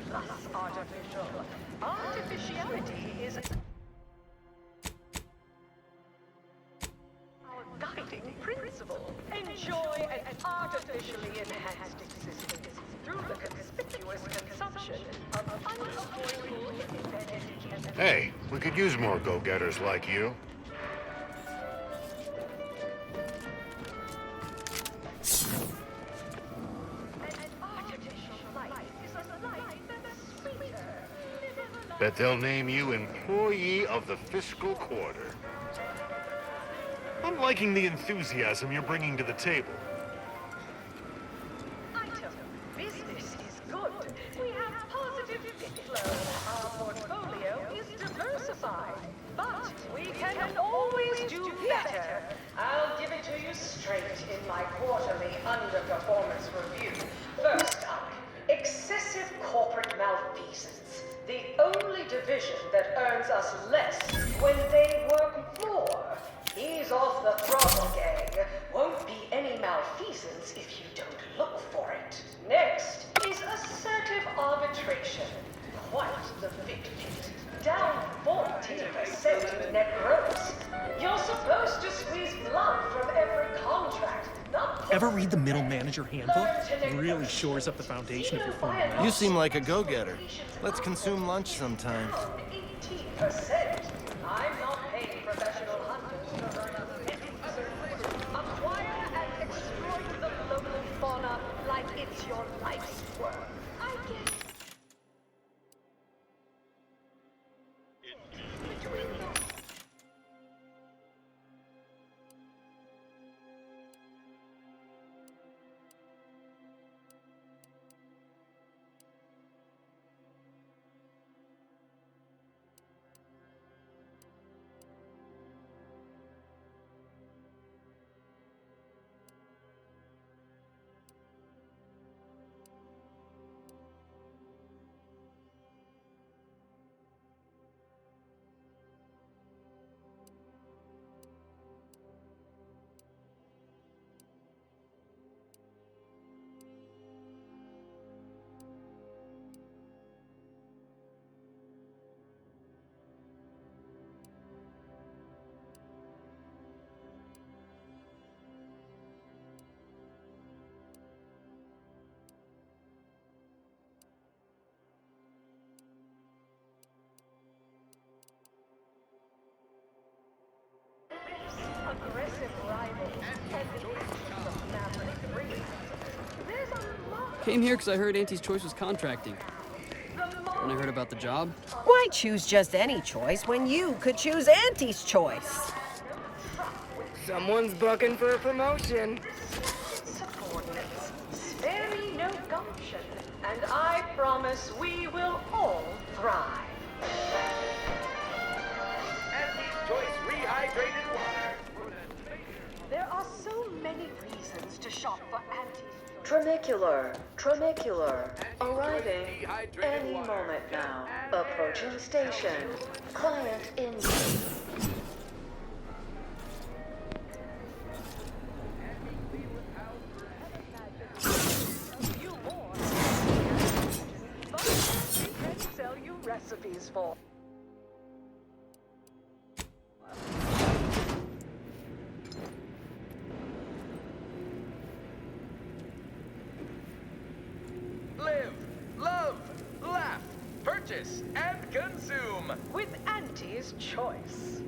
plus artificial. Artificiality is our guiding principle. Enjoy an artificially enhanced existence through the conspicuous consumption of unavoidable embedded chemicals. Hey, we could use more go-getters like you. Bet they'll name you Employee of the Fiscal Quarter. I'm liking the enthusiasm you're bringing to the table. Item. Business is good. We have positive bit flow. Our portfolio is diversified. But we can always do better. I'll give it to you straight in my quarterly underperformance review. First up, excessive corporate malfeasance. The only division that earns us less when they work more. Ease off the throttle, gang. Won't be any malfeasance if you don't look for it. Next is assertive arbitration. Quite the big hit. Down 40% in net gross. You're supposed to squeeze blood from every contract, not... Ever read the Middle Manager Handbook? It really shores up the foundation of your phone. You seem like a go-getter. Let's consume lunch sometime. 18%. I'm not paying professional hunters to earn a living, sir. Acquire and exploit the local fauna like it's your life's work. I guess. Aggressive rivals and the actions of Maverick Breed. There's a lot. Came here because I heard Auntie's Choice was contracting. When I heard about the job, Why choose just any choice when you could choose Auntie's Choice? Someone's bucking for a promotion. Subordinates, spare me no gumption, and I promise we will all thrive. Auntie's Choice rehydrated water. There are so many reasons to shop for Auntie's. Tramicular, arriving any moment now. Approaching station. Client in. You more. But we can sell you recipes for. Live, love, laugh, purchase, and consume. With Auntie's Choice.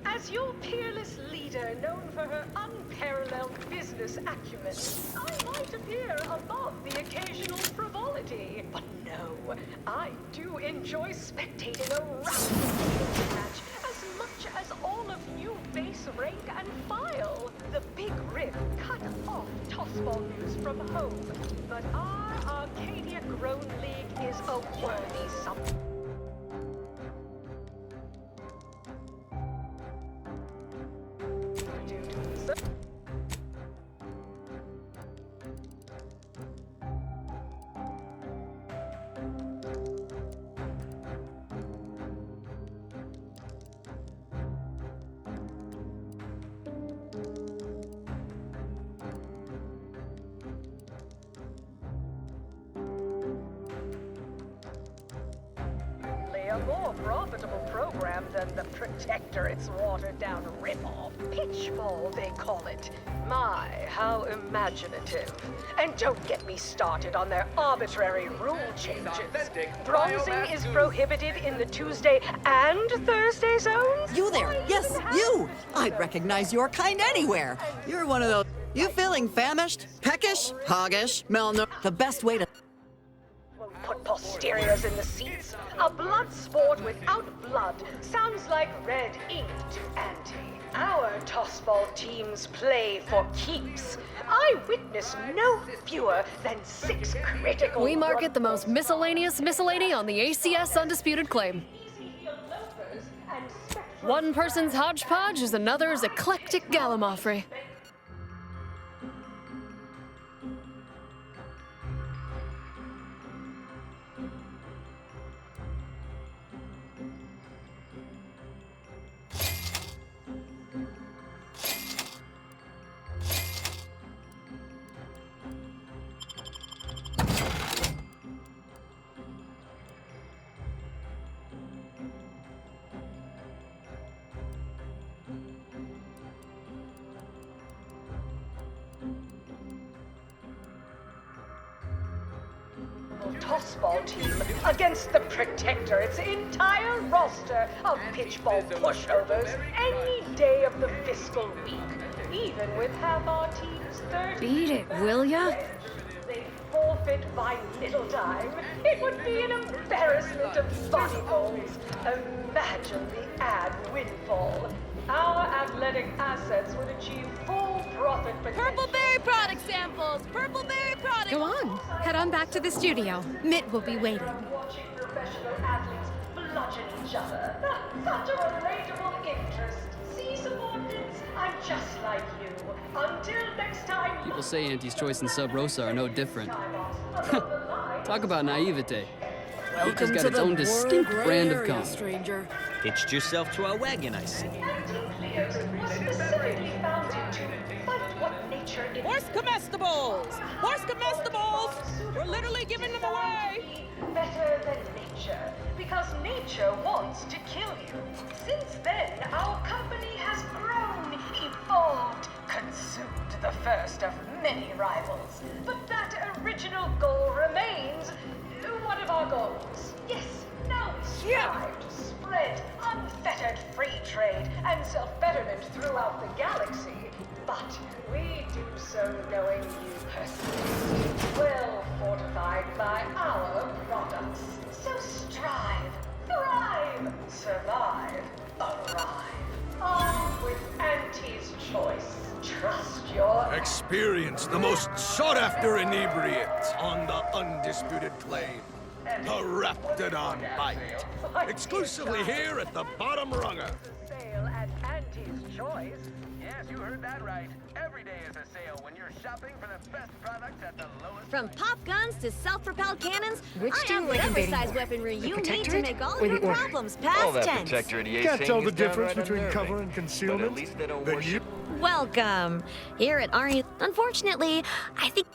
As your peerless leader, known for her unparalleled business acumen, I might appear above the occasional frivolity. But no, I do enjoy spectating a rousing match as much as all of you base rank and file. The Big Rip cut off tossball news from home, but our Arcadia Grown League is a worthy something. more profitable program than the Protectorate's watered-down ripoff. Pitchball, they call it. My, how imaginative. And don't get me started on their arbitrary rule changes. Bronzing is prohibited in the Tuesday and Thursday zones? You there? Yes, you! I'd recognize your kind anywhere. You're one of those. You feeling famished, peckish, hoggish, malnourished? The best way to. We'll put posteriors in the seats. A blood sport without blood sounds like red ink to Auntie. Our tossball teams play for keeps. I witness no fewer than 6 critical. We market the most miscellaneous miscellany on the ACS Undisputed Claim. One person's hodgepodge is another's eclectic gallimaufry. Tossball team against the Protectorate's entire roster of pitchball pushovers any day of the fiscal week, even with half our team's 30. Beat it, will ya? They forfeit by little time. It would be an embarrassment of body goals. Imagine the ad windfall. Our athletic assets would achieve full profit potential. Purple berry product samples! Purple berry product! Go on. Head on back to the studio. Mitt will be waiting. Watching professional athletes bludgeon each other. Such a relatable interest. See, subordinates, I'm just like you. Until next time. People say Auntie's Choice and Sub Rosa are no different. Talk about naivete. Each has got its own distinct brand of calm. Stranger. Hitched yourself to our wagon, I see. Anti-Cleos was specifically founded to fight what nature is. Horse comestibles! Horse comestibles! We're literally giving them away! Better than nature, because nature wants to kill you. Since then, our company has grown, evolved, consumed the first of many rivals. But that original goal remains one of our goals. Yes, now we strive to spread unfettered free trade and self-betterment throughout the galaxy. But we do so knowing you persist, well fortified by our products. So strive, thrive, survive, arrive. On with Auntie's Choice. Trust your... Experience the most sought-after inebriate on the Undisputed Claim. The Raptidon Bite. Exclusively here at the Bottom Runger. Sale at Auntie's Choice. Yes, you heard that right. Every day is a sale when you're shopping for the best products at the lowest. From pop guns to self-propelled cannons, Which I do you have like whatever invading size more? weaponry The you need to Protectorate make all or your the Order? problems All past that tense. Protectorate EA Can't saying tell is the difference downright between unnerving. cover and concealment. But at least they don't Then worship. Welcome. Here at Arnie, unfortunately, I think...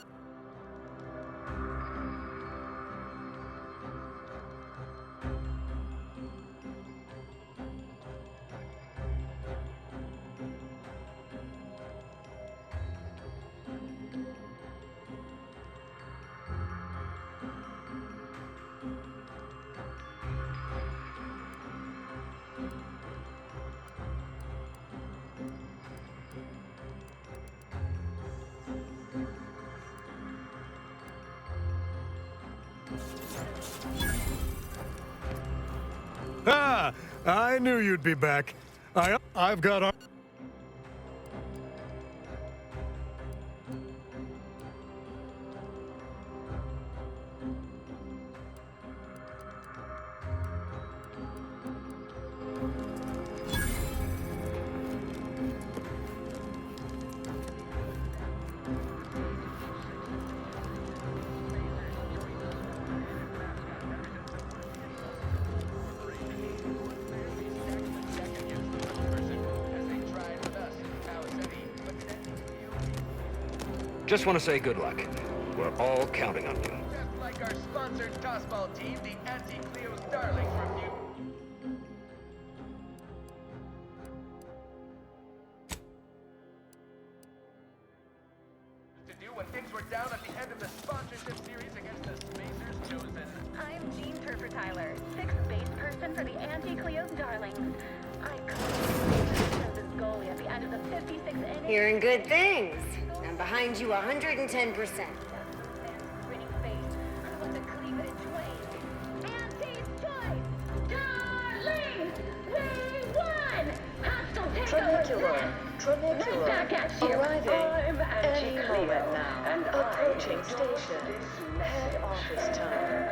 Ah, I knew you'd be back. I've got our... Just want to say good luck. We're all counting on you. Just like our sponsored tossball team, the Anti-Cleo's Darlings review. to do when things were down at the end of the sponsorship series against the Spacers Chosen. I'm Jean Turfer Tyler, sixth base person for the Anti-Cleo's Darlings. I coached the Chosen's goalie at the end of the 56th inning. Hearing good things. I'm behind you 110%. Trinicular, arriving any moment now, and approaching station, head office time.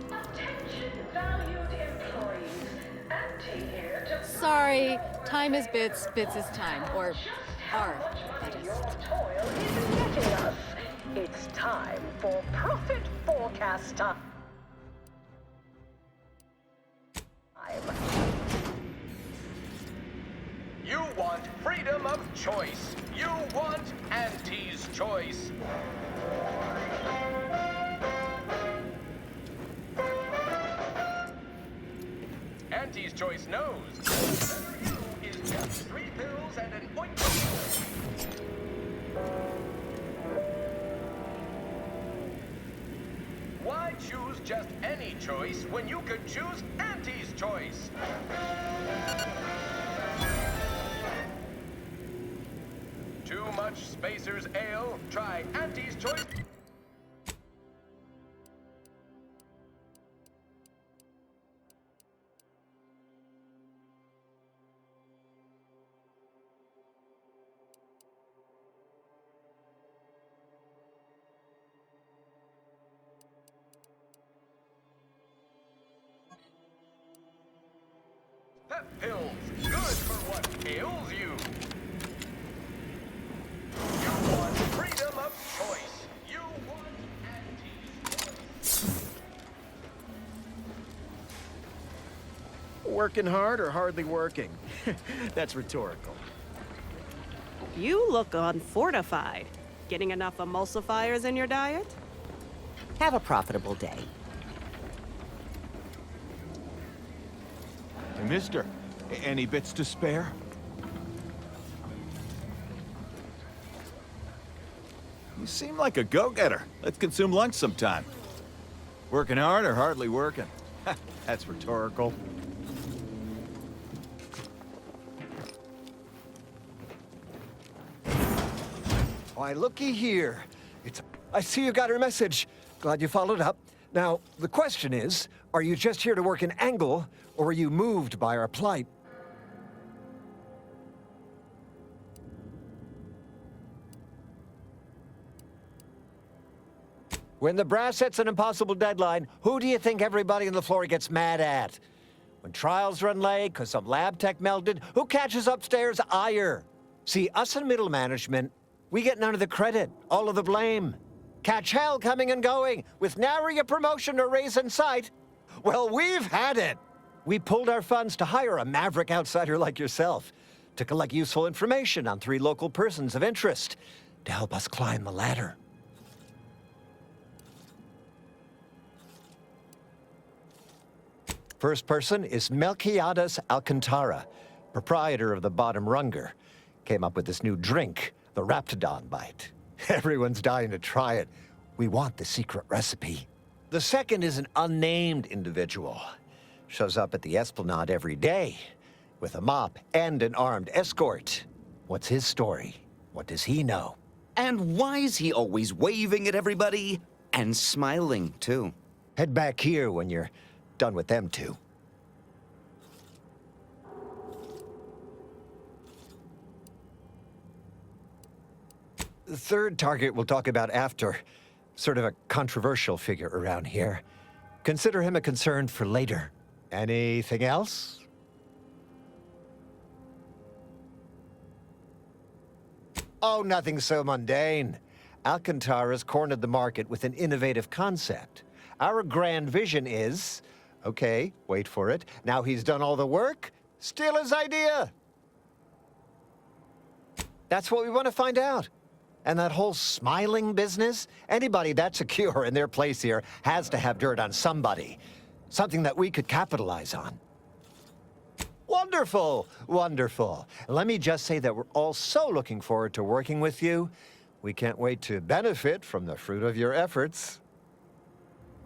Attention, valued employees. Auntie here to Sorry, time is bits, bits is time. Or are, that is. your toil is netting us. It's time for Profit Forecaster. You want freedom of choice. You want Auntie's choice. Auntie's choice knows. You is just 3 pills and an ointment. Why choose just any choice when you could choose Auntie's choice? Too much Spacers Ale? Try Auntie's choice. Pep pills, good for what ails you. You want freedom of choice. You want Auntie's choice. Working hard or hardly working? That's rhetorical. You look unfortified. Getting enough emulsifiers in your diet? Have a profitable day. Hey, mister, any bits to spare? You seem like a go-getter. Let's consume lunch sometime. Working hard or hardly working? That's rhetorical. Why, looky here. I see you got her message. Glad you followed up. Now, the question is, are you just here to work an angle, or are you moved by our plight? When the brass sets an impossible deadline, who do you think everybody on the floor gets mad at? When trials run late because some lab tech melted, who catches upstairs ire? See, us in middle management, we get none of the credit, all of the blame. Catch hell coming and going, with nary a promotion or raise in sight. Well, we've had it. We pulled our funds to hire a maverick outsider like yourself to collect useful information on 3 local persons of interest to help us climb the ladder. First person is Melquiades Alcantara, proprietor of the Bottom Runger. Came up with this new drink, the Raptidon Bite. Everyone's dying to try it. We want the secret recipe. The second is an unnamed individual. Shows up at the Esplanade every day with a mop and an armed escort. What's his story? What does he know? And why is he always waving at everybody and smiling, too? Head back here when you're done with them two. The third target we'll talk about after. Sort of a controversial figure around here. Consider him a concern for later. Anything else? Oh, nothing so mundane. Alcantara's cornered the market with an innovative concept. Our grand vision is... Okay, wait for it. Now he's done all the work, steal his idea. That's what we want to find out. And that whole smiling business, anybody that's secure in their place here has to have dirt on somebody. Something that we could capitalize on. Wonderful, wonderful. Let me just say that we're all so looking forward to working with you. We can't wait to benefit from the fruit of your efforts.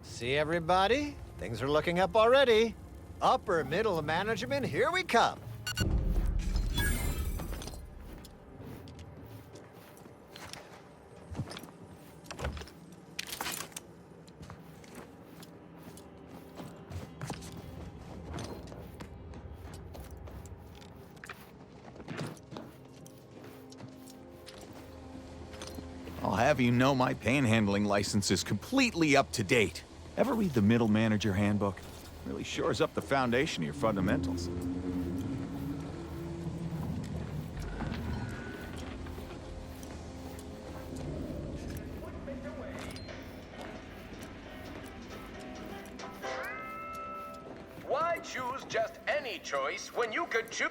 See, everybody? Things are looking up already. Upper middle management, here we come. I'll have you know my panhandling license is completely up to date. Ever read the Middle Manager Handbook? Really shores up the foundation of your fundamentals. Why choose just any choice when you could choose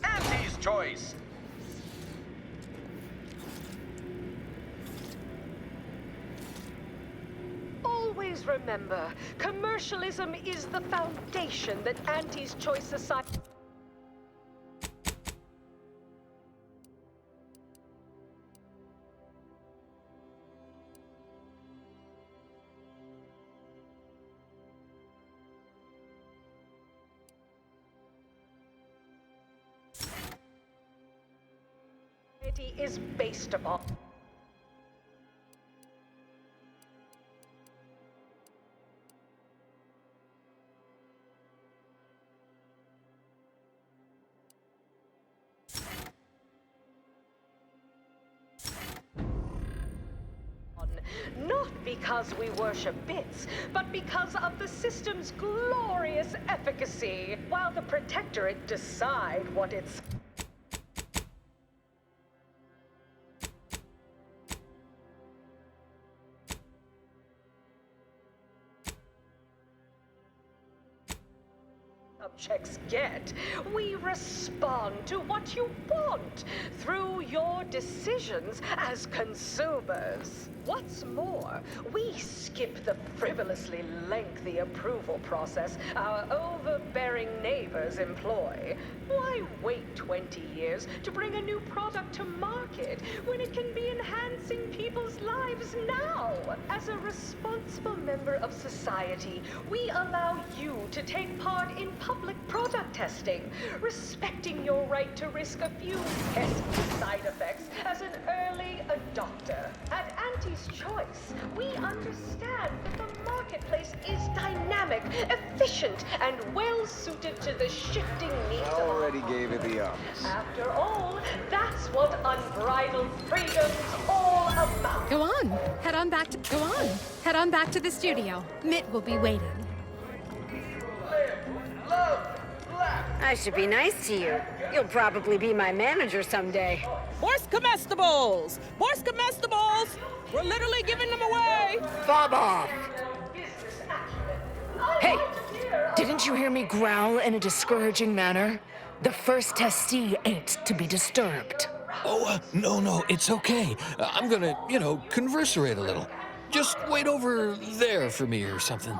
Auntie's choice? Always remember, commercialism is the foundation that Auntie's Choice Society... is based upon. Not because we worship bits, but because of the system's glorious efficacy, while the Protectorate decide what its subjects get. We respond to what you want through your decisions as consumers. What's more, we skip the frivolously lengthy approval process our overbearing neighbors employ. Why wait 20 years to bring a new product to market when it can be enhancing people's lives now? As a responsible member of society, we allow you to take part in public product testing, respecting your right to risk a few pesky side effects as an early adopter. At Auntie's Choice, we understand that the marketplace is dynamic, efficient, and well-suited to the shifting needs of our Already gave it the ups. After all, that's what unbridled freedom's all about. Go on. Head on back to the studio. Mitt will be waiting. I should be nice to you. You'll probably be my manager someday. Boys comestibles! Boys comestibles! We're literally giving them away! Fob off! Hey! Didn't you hear me growl in a discouraging manner? The first testee ain't to be disturbed. Oh, no, it's okay. I'm gonna, converserate a little. Just wait over there for me or something.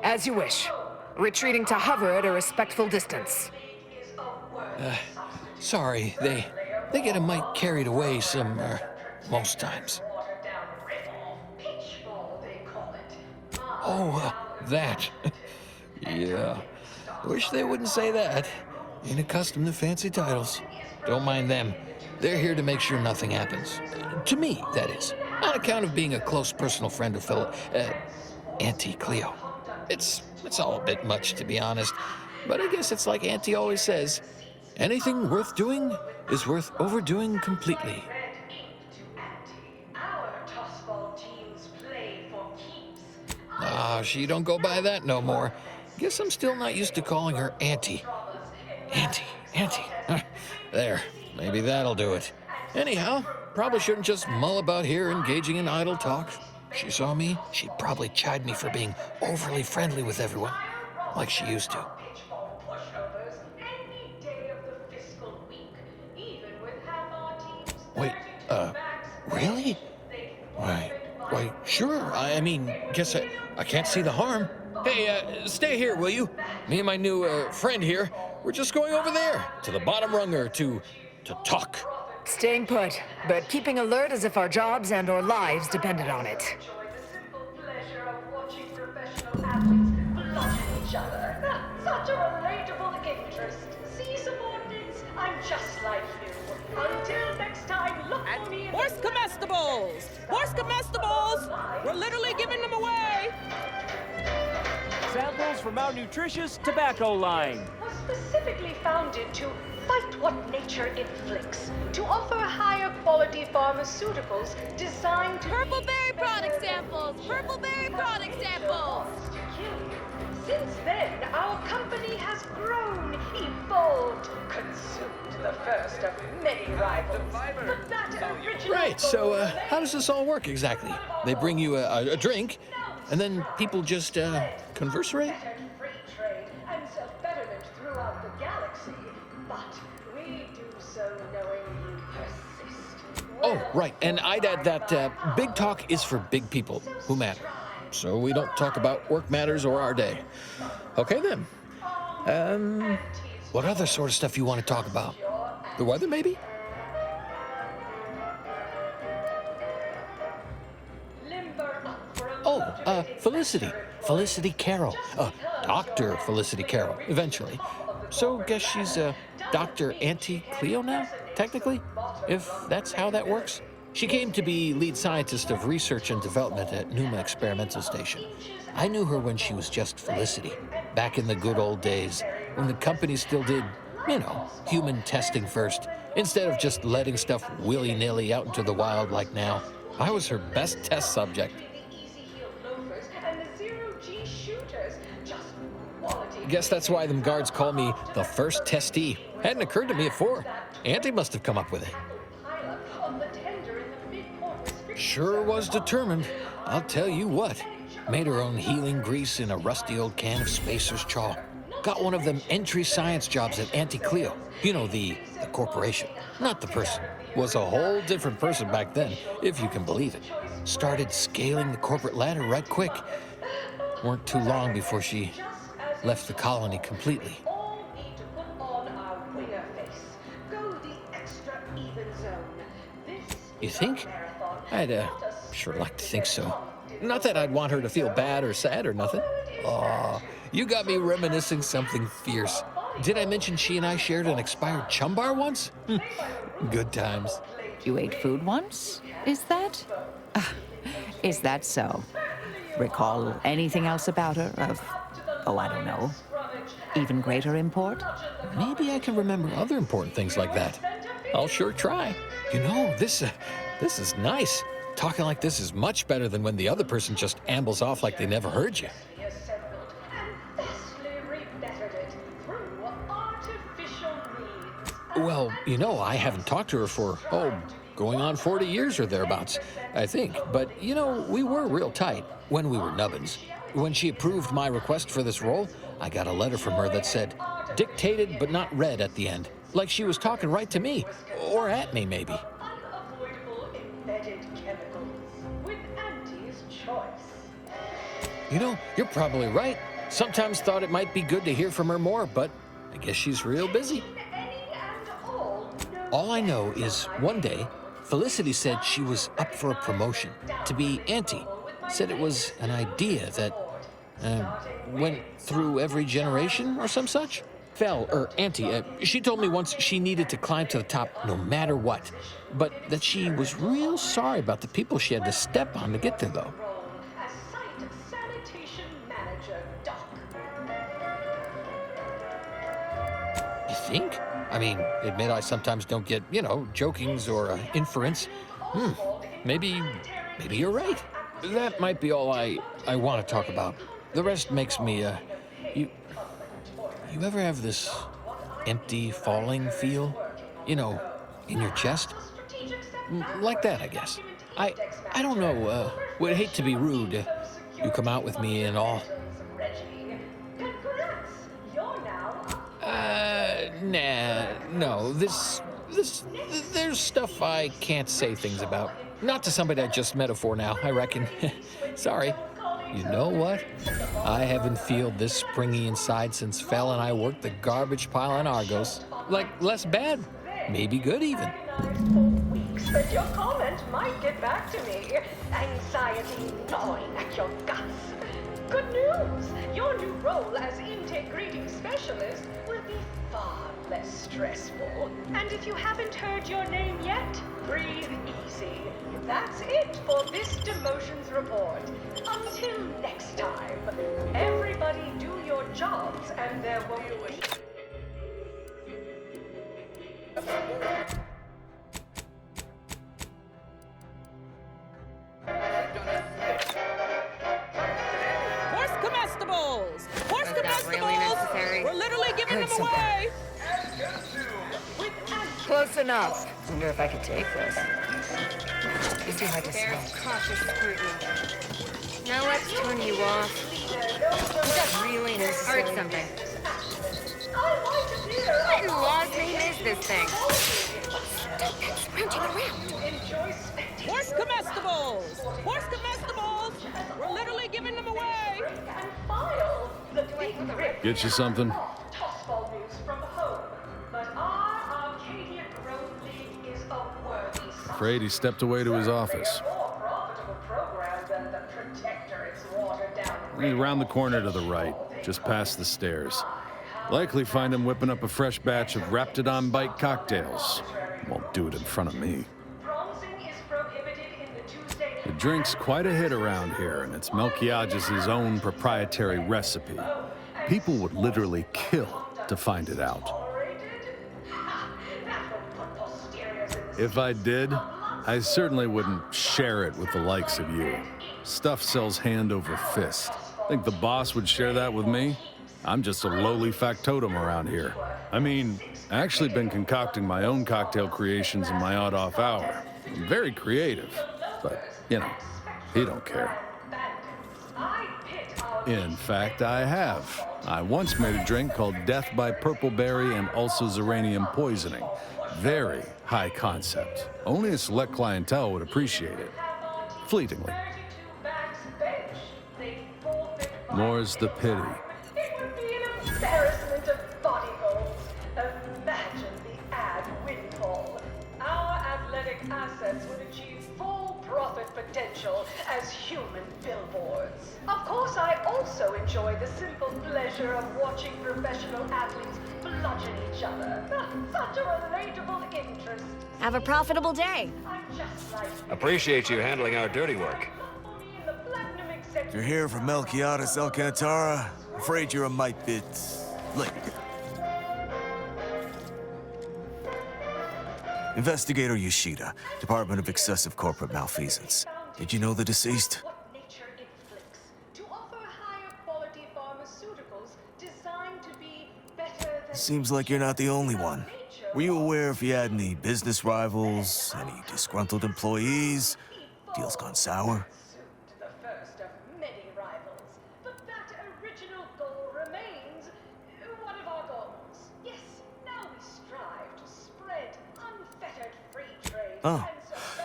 As you wish. Retreating to hover at a respectful distance. Sorry, they get a mite carried away most times. Oh, that. Yeah. Wish they wouldn't say that. Ain't accustomed to fancy titles. Don't mind them. They're here to make sure nothing happens. To me, that is. On account of being a close personal friend of Auntie Cleo. It's all a bit much, to be honest. But I guess it's like Auntie always says, anything worth doing is worth overdoing completely. Ah, she don't go by that no more. Guess I'm still not used to calling her Auntie. Auntie. There, maybe that'll do it. Anyhow, probably shouldn't just mull about here engaging in idle talk. She saw me, she'd probably chide me for being overly friendly with everyone, like she used to. Wait, really? Right. Why, sure. I mean, guess I can't see the harm. Hey, stay here, will you? Me and my new friend here, we're just going over there to the bottom runger to talk. Staying put, but keeping alert as if our jobs and our lives depended on it. Each other. Such a relatable interest. See, subordinates, I'm just like you. Until next time, look for me. Horse comestibles! Horse comestibles! We're literally giving them away! Samples from our nutritious tobacco line. Was specifically founded to fight what nature inflicts, to offer higher quality pharmaceuticals designed to Purple berry product samples! Purple berry product samples! Since then, our company has grown, evolved, consumed the first of many rivals. But that original Right, so how does this all work exactly? They bring you a drink, and then people just conversate? free trade and self-betterment throughout the galaxy. But we do so knowing you persist. Oh, right, and I'd add that big talk is for big people who matter. So we don't talk about work matters or our day. Okay, then. What other sort of stuff you want to talk about? The weather, maybe? Oh, Felicity. Felicity Carroll. Dr. Felicity Carroll, eventually. So guess she's Dr. Auntie Cleo now, technically? If that's how that works? She came to be lead scientist of research and development at Numa Experimental Station. I knew her when she was just Felicity, back in the good old days, when the company still did, you know, human testing first, instead of just letting stuff willy-nilly out into the wild like now. I was her best test subject. Guess that's why them guards call me the first testee. Hadn't occurred to me before. Auntie must have come up with it. Sure was determined. I'll tell you what. Made her own healing grease in a rusty old can of Spacer's Chaw. Got one of them entry science jobs at Auntie Cleo. You know, the corporation, not the person. Was a whole different person back then, if you can believe it. Started scaling the corporate ladder right quick. Weren't too long before she left the colony completely. You think? I'd sure like to think so. Not that I'd want her to feel bad or sad or nothing. Aw, you got me reminiscing something fierce. Did I mention she and I shared an expired chum bar once? Good times. You ate food once? Is that? Is that so? Recall anything else about her of, I don't know, even greater import? Maybe I can remember other important things like that. I'll sure try. You know, this is nice. Talking like this is much better than when the other person just ambles off like they never heard you. Well, you know, I haven't talked to her for, going on 40 years or thereabouts, I think. But, you know, we were real tight when we were nubbins. When she approved my request for this role, I got a letter from her that said, dictated but not read at the end. Like she was talking right to me, or at me, maybe. You know, you're probably right. Sometimes thought it might be good to hear from her more, but I guess she's real busy. All I know is one day, Felicity said she was up for a promotion to be Auntie. Said it was an idea that went through every generation or some such. Auntie, she told me once she needed to climb to the top no matter what, but that she was real sorry about the people she had to step on to get there, though. You think? I mean, admit I sometimes don't get, you know, jokings or inference. Maybe you're right. That might be all I want to talk about. The rest makes me, You ever have this empty falling feel? You know, in your chest? Like that, I guess. I don't know, would hate to be rude. You come out with me and all. No, there's stuff I can't say things about. Not to somebody I just met for now, I reckon. Sorry. You know what? I haven't felt this springy inside since Fel and I worked the garbage pile on Argos. Like, less bad. Maybe good, even. But your comment might get back to me. Anxiety gnawing at your guts. Good news! Your new role as intake greeting specialist will be far less stressful. And if you haven't heard your name yet, breathe easy. That's it for this demotions report. Until next time, everybody do your jobs and there won't be... Horse comestibles! Horse comestibles! We're literally giving them away! Close enough. Wonder if I could take this. You see like a There's cautious scrutiny. Now let's turn you off. Is that really necessary? Heard something. What in law's name is this thing? Stop that scrounging around. Horse comestibles! Horse comestibles! We're literally giving them away! Get you something? Afraid he stepped away to his office. He's around the corner to the right, just past the stairs. Likely find him whipping up a fresh batch of Raptidon Bite cocktails. Won't do it in front of me. The drink's quite a hit around here, and it's Melquiades' own proprietary recipe. People would literally kill to find it out. If I did, I certainly wouldn't share it with the likes of you. Stuff sells hand over fist. Think the boss would share that with me? I'm just a lowly factotum around here. I mean, I actually been concocting my own cocktail creations in my odd-off hour. I'm very creative, but, you know, he don't care. In fact, I have. I once made a drink called Death by Purpleberry and also Xeranium Poisoning. Very high concept. Only a select clientele would appreciate it. Fleetingly. More's the pity. Embarrassment of bodybuilds. Imagine the ad windfall. Our athletic assets would achieve full profit potential as human billboards. Of course, I also enjoy the simple pleasure of watching professional athletes bludgeon each other. Such a relatable interest. Have a profitable day. I'm just like Appreciate you handling our dirty work. If you're here for Melquiades Alcantara, afraid you're a mite bit late. Investigator Yoshida, Department of Excessive Corporate Malfeasance. Did you know the deceased? Seems like you're not the only one. Were you aware if he had any business rivals, any disgruntled employees? Deals gone sour? Oh,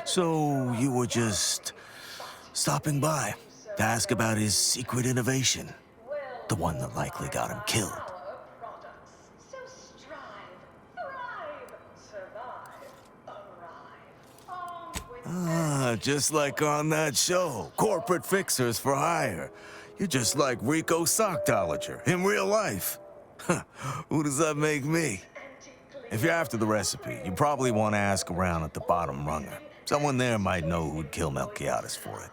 so you were just stopping by to ask about his secret innovation, the one that likely got him killed. Ah, just like on that show, Corporate Fixers for Hire. You're just like Rico Sockdolager in real life. Who does that make me? If you're after the recipe, you probably want to ask around at the bottom runger. Someone there might know who'd kill Melquiades for it.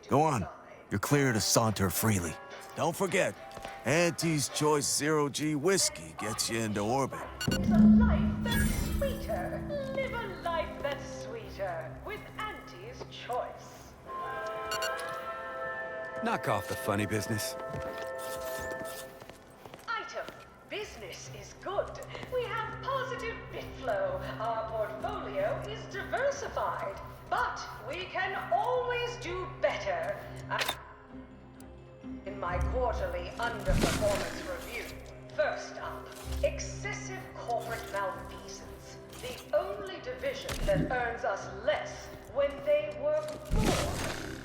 Go on. You're clear to saunter freely. Don't forget, Auntie's Choice Zero-G whiskey gets you into orbit. Live a life that's sweeter. Live a life that's sweeter with Auntie's Choice. Knock off the funny business. Business is good. We have positive bit flow. Our portfolio is diversified. But we can always do better. In my quarterly underperformance review, First up, excessive corporate malfeasance. The only division that earns us less when they work more.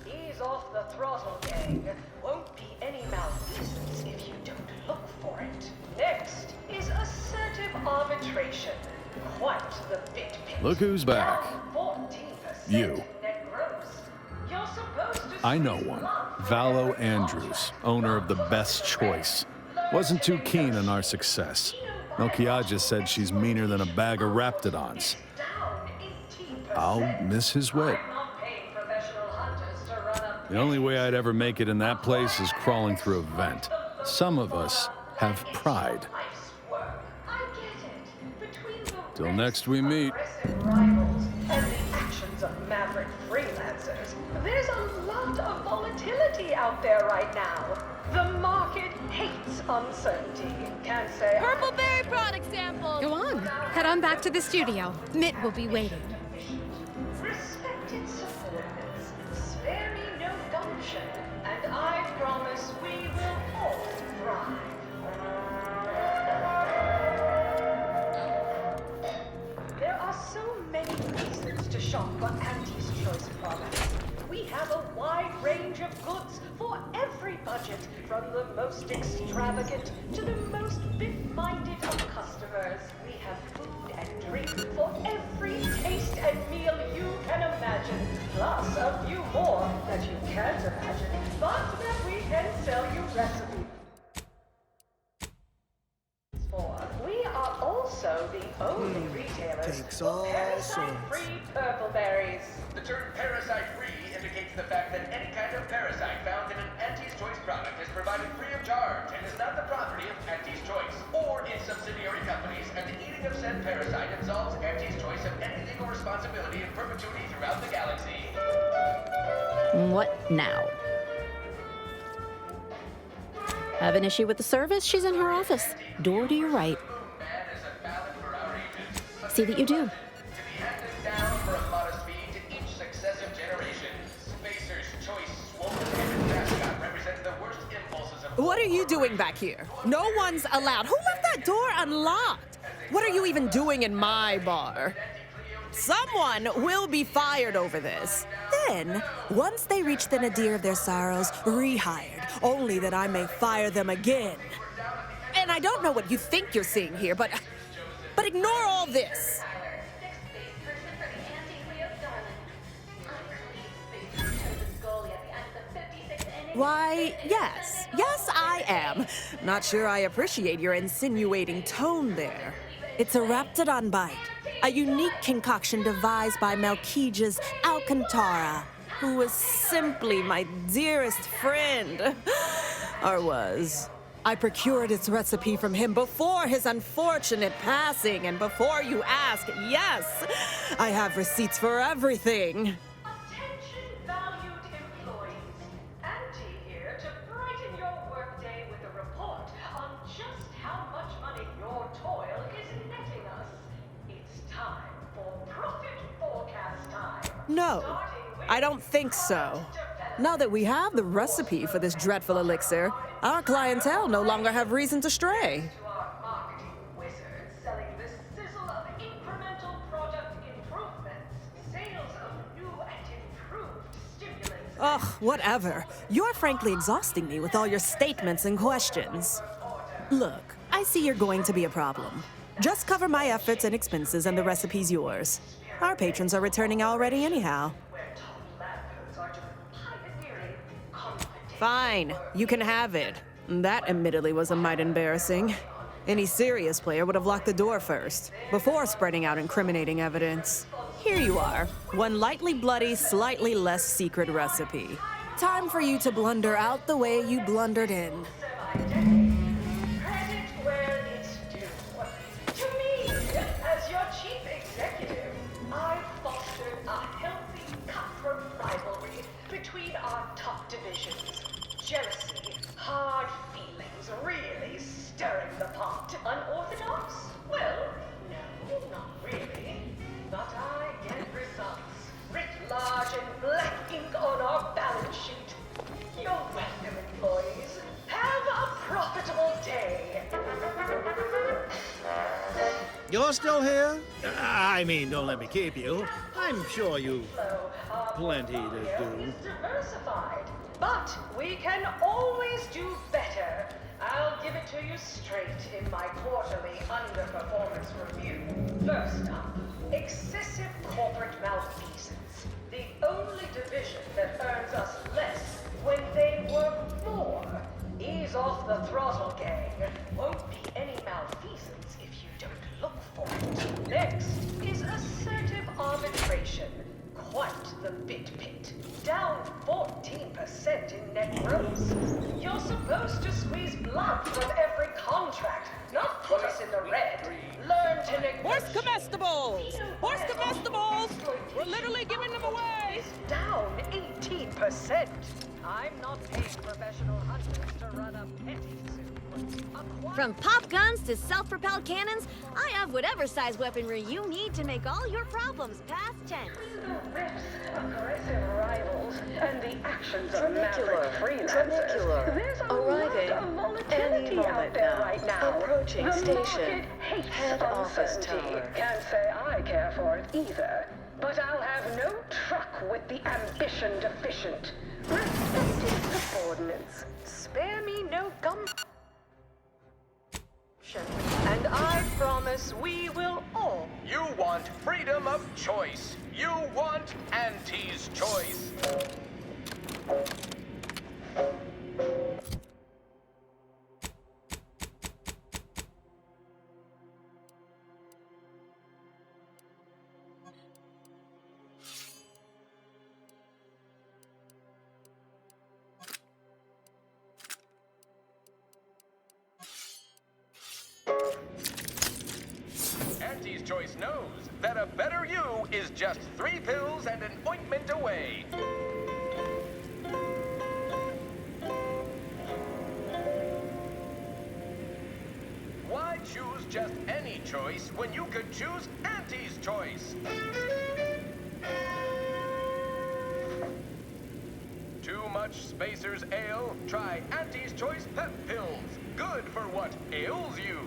Ease off the throttle, gang. Won't be any malfeasance if you don't look for it. Next is assertive arbitration. Quite the bit picture. Look who's back. 14% You. net gross. You're supposed to I know one. Valo Andrews, owner of the Best Choice. Wasn't too keen on our success. Melquiades said she's meaner than a bag of Raptidons. I'll miss his wit. The only way I'd ever make it in that place is crawling through a vent. Some of us have pride. Till next we meet. rivals and the actions of maverick freelancers. There's a lot of volatility out there right now. The market hates uncertainty. Can't say Purple berry product sample. Go on. Head on back to the studio. Mitt will be waiting. Respected subordinates, spare me no gumption, and I promise we will all thrive. There are so many reasons to shop for Auntie's Choice products. We have a wide range of goods for every budget, from the most extravagant to the most bit-minded of customers. We have food and drink for every taste and meal you can imagine, plus a few more that you can't imagine, but that we can sell you recipes for. We are also the only retailers for parasite-free purple berries. The term parasite-free indicates the fact that any kind of parasite found in an Auntie's Choice product is provided free of charge and is not the property of Auntie's Choice or its subsidiary companies, and the eating of said parasite absolves Auntie's Choice of any legal responsibility in perpetuity throughout the galaxy. What now? Have an issue with the service? She's in her office. Door to your right. See that you do. Down for a modest fee to each successive generation. Spacer's Choice Swollen mascot represents the worst impulses of... What are you doing back here? No one's allowed. Who left that door unlocked? What are you even doing in my bar? Someone will be fired over this. Then, once they reach the nadir of their sorrows, rehired, only that I may fire them again. And I don't know what you think you're seeing here, but ignore all this. Why, yes. Yes, I am. Not sure I appreciate your insinuating tone there. It's a Raptidon bite, a unique concoction devised by Melquiades Alcantara, who was simply my dearest friend. Or was. I procured its recipe from him before his unfortunate passing, and before you ask, yes, I have receipts for everything. No, I don't think so. Now that we have the recipe for this dreadful elixir, our clientele no longer have reason to stray. Ugh, whatever. You're frankly exhausting me with all your statements and questions. Look, I see you're going to be a problem. Just cover my efforts and expenses and the recipe's yours. Our patrons are returning already anyhow. Fine, you can have it. That admittedly was a mite embarrassing. Any serious player would have locked the door first, before spreading out incriminating evidence. Here you are, one lightly bloody, slightly less secret recipe. Time for you to blunder out the way you blundered in. Jealousy, hard feelings, really stirring the pot. Unorthodox? Well, no, not really. But I get results. Writ large in black ink on our balance sheet. You're welcome, employees. Have a profitable day. You're still here? I mean, don't let me keep you. I'm sure you've plenty to do. Diversified, but we can always do better. I'll give it to you straight in my quarterly underperformance review. First up, excessive corporate malfeasance. The only division that earns us less when they work more. Ease off the throttle, gang. Won't be any malfeasance if you don't look for it. Next is assertive arbitration. Quite the bit pit. Down 14% in net gross. You're supposed to squeeze blood from every contract, not put us in the red. Learn to negotiate. Horse comestibles! Horse comestibles! We're literally giving them away! Down 18%. I'm not paying professional hunters to run a petty suit. From pop guns to self-propelled cannons, I have whatever size weaponry you need to make all your problems past tense. Aggressive rivals and the actions of maverick freelancers. There's a Arriving lot of volatility any out moment there now. right now. Approaching The station. market hates Head office uncertainty. tower. Can't say I care for it either. But I'll have no truck with the ambition deficient. Respected subordinates. Spare me no gumption. And I promise we will all. You want freedom of choice. You want Auntie's choice. Auntie's Choice knows that a better you is just 3 pills and an ointment away. Why choose just any choice when you could choose Auntie's Choice? Too much Spacer's Ale? Try Auntie's Choice Pep Pills. Good for what ails you.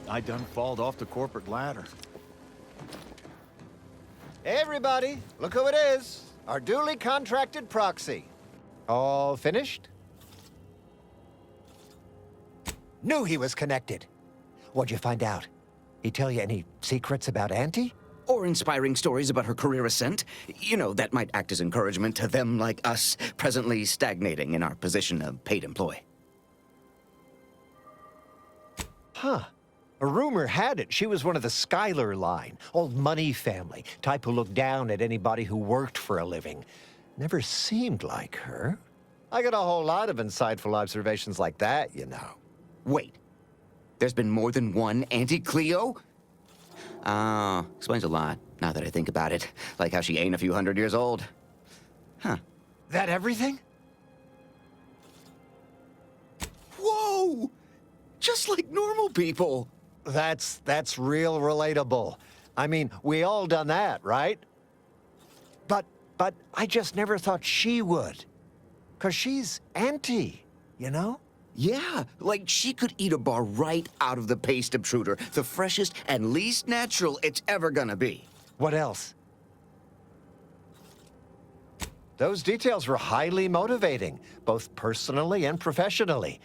I done falled off the corporate ladder. Hey, everybody, look who it is. Our duly contracted proxy. All finished? Knew he was connected. What'd you find out? He tell you any secrets about Auntie? Or inspiring stories about her career ascent. You know, that might act as encouragement to them like us, presently stagnating in our position of paid employee. Huh. A rumor had it she was one of the Schuyler line, old money family, type who looked down at anybody who worked for a living. Never seemed like her. I got a whole lot of insightful observations like that, you know. Wait, there's been more than one Auntie Cleo? Explains a lot, now that I think about it. Like how she ain't a few hundred years old. Huh. That everything? Whoa! Just like normal people. That's real relatable. I mean, we all done that, right? But I just never thought she would. 'Cause she's Auntie, you know? Yeah, like she could eat a bar right out of the paste obtruder, the freshest and least natural it's ever gonna be. What else? Those details were highly motivating, both personally and professionally.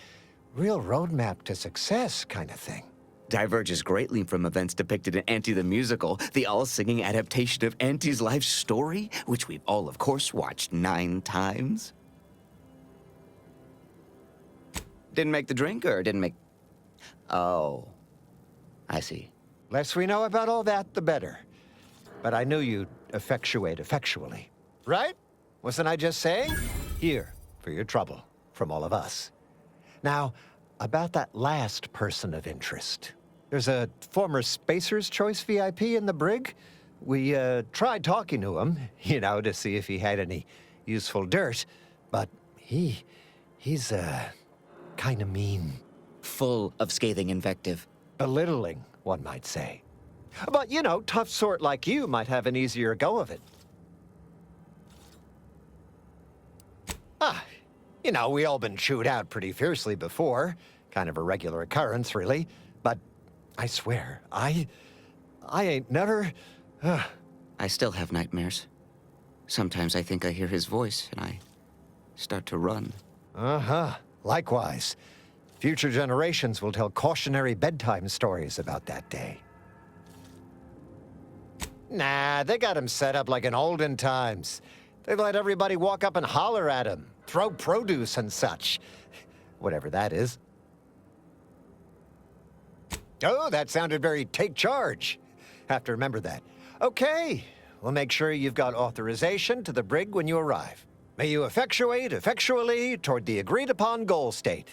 Real roadmap to success kind of thing. Diverges greatly from events depicted in Auntie the Musical, the all-singing adaptation of Auntie's life story, which we've all, of course, watched 9 times. Didn't make the drink, or didn't make... Oh, I see. Less we know about all that, the better. But I knew you'd effectuate effectually. Right? Wasn't I just saying? Here, for your trouble, from all of us. Now, about that last person of interest. There's a former Spacer's Choice VIP in the brig. We tried talking to him, you know, to see if he had any useful dirt. But he's kind of mean. Full of scathing invective. Belittling, one might say. But, you know, tough sort like you might have an easier go of it. You know, we all been chewed out pretty fiercely before. Kind of a regular occurrence, really. But I swear, I ain't never... I still have nightmares. Sometimes I think I hear his voice, and I start to run. Uh-huh. Likewise. Future generations will tell cautionary bedtime stories about that day. Nah, they got him set up like in olden times. They let everybody walk up and holler at him, throw produce and such. Whatever that is. Oh, that sounded very take charge. Have to remember that. Okay, we'll make sure you've got authorization to the brig when you arrive. May you effectuate effectually toward the agreed-upon goal state.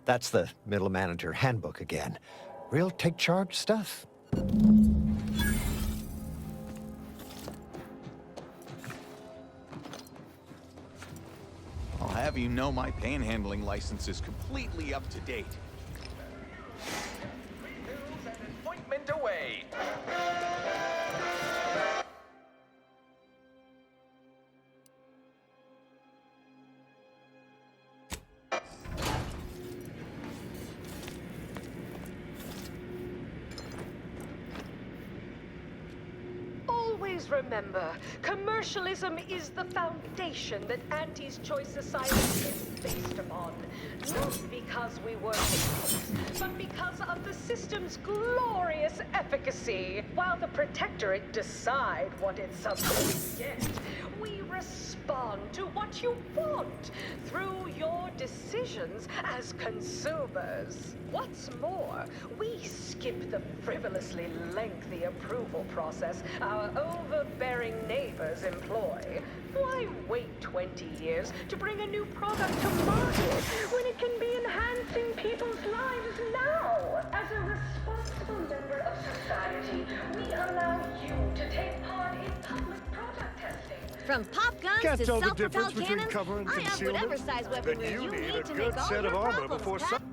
That's the Middle Manager Handbook again. Real take charge stuff. I'll have you know my panhandling license is completely up to date. Appointment away. Always remember, commercialism is the foundation that Auntie's Choice Society is based upon. Not because we work it, but because of the system's glorious efficacy. While the Protectorate decide what it's supposed to get, we respond to what you want through your decisions as consumers. What's more, we skip the frivolously lengthy approval process our overbearing neighbors employ. Why wait 20 years to bring a new product to market when it can be enhancing people's lives now? As a responsible member of society, we allow you to take part in public product testing. From pop guns Can't to tell the self-propelled difference between cannons, cover and I have concealment? whatever size weaponry Then you need a to good make all set your of armor problems before better.